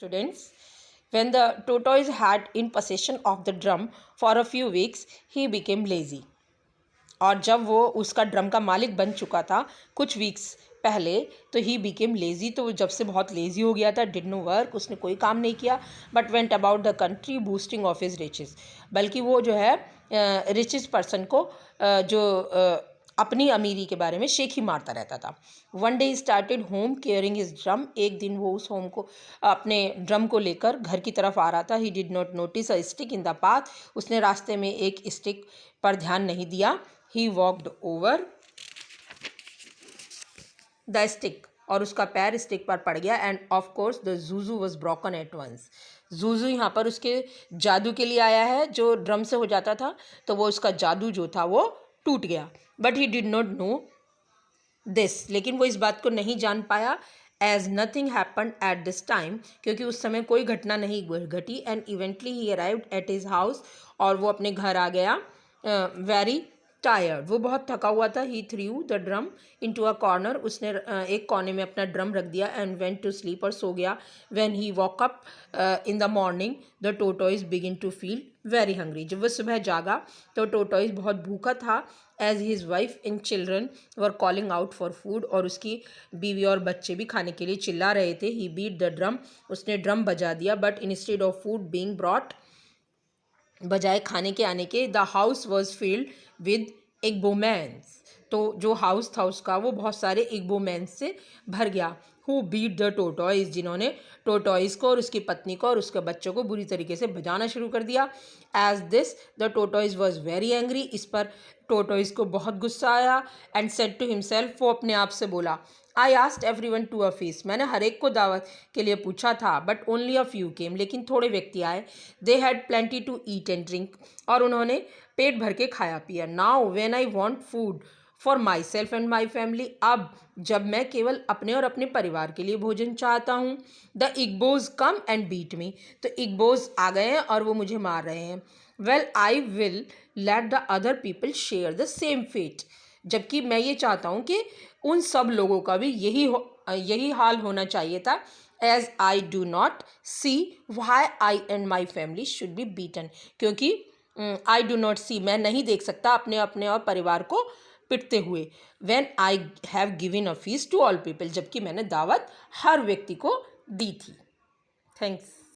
Students, when the tortoise had in possession of the drum for a few weeks, he became lazy. और जब वो उसका drum का मालिक बन चुका था कुछ वीक्स पहले, तो ही बिकेम लेज़ी, तो जब से बहुत लेज़ी हो गया था. डिड नो वर्क, उसने कोई काम नहीं किया. But went about the country boosting of his riches, बल्कि वो जो है रिचेस पर्सन को जो अपनी अमीरी के बारे में शेख ही मारता रहता था. One day he started home caring his drum, एक दिन वो उस होम को अपने ड्रम को लेकर घर की तरफ आ रहा था. He did not notice a stick in the path, उसने रास्ते में एक स्टिक पर ध्यान नहीं दिया. He walked over the stick, और उसका पैर स्टिक पर पड़ गया. And of course the juju was broken at once. Juju यहाँ पर उसके जादू के लिए आया है. जो ड्रम से हो जाता था तो वो उसका जादू जो था वो टूट गया. But he did not know this, लेकिन वो इस बात को नहीं जान पाया. As nothing happened at this time, क्योंकि उस समय कोई घटना नहीं घटी. And eventually he arrived at his house, और वो अपने घर आ गया. वेरी टायर्ड, वो बहुत थका हुआ था. He threw the drum into a corner, उसने एक कोने में अपना ड्रम रख दिया. एंड वेंट टू स्लीप, और सो गया. When he woke up in the morning the tortoise begin to feel very hungry, जब वह सुबह जागा तो टोटॉइज बहुत भूखा था. As his wife and children were calling out for food, और उसकी बीवी और बच्चे भी खाने के लिए चिल्ला रहे थे. ही बीट द ड्रम, उसने ड्रम बजा दिया. But instead of food being brought, बजाय खाने के आने के, the house was filled with Igbo men, तो जो हाउस था उसका वो बहुत सारे इग्बोमैन्स से भर गया. हु बीट द टोटॉइज, जिन्होंने टोटॉइज को और उसकी पत्नी को और उसके बच्चों को बुरी तरीके से बजाना शुरू कर दिया. As this the tortoise was very angry, इस पर टोटॉइज को बहुत गुस्सा आया. एंड सेड टू हिमसेल्फ, वो अपने आप से बोला, I asked everyone to a feast, मैंने हर एक को दावत के लिए पूछा था. But only a few came, लेकिन थोड़े व्यक्ति आए. They had plenty to eat and drink, और उन्होंने पेट भर के खाया पिया. Now when I want food for myself and my family, अब जब मैं केवल अपने और अपने परिवार के लिए भोजन चाहता हूँ, the Igbos come and beat me, तो इग्बोज आ गए हैं और वो मुझे मार रहे हैं. Well I will let the other people share the same fate, जबकि मैं ये चाहता हूँ कि उन सब लोगों का भी यही हाल होना चाहिए था. As I do not see why I and my family should be beaten, क्योंकि आई डू नॉट सी, मैं नहीं देख सकता अपने अपने और परिवार को पिटते हुए. When I have given a feast to all people, जबकि मैंने दावत हर व्यक्ति को दी थी. थैंक्स.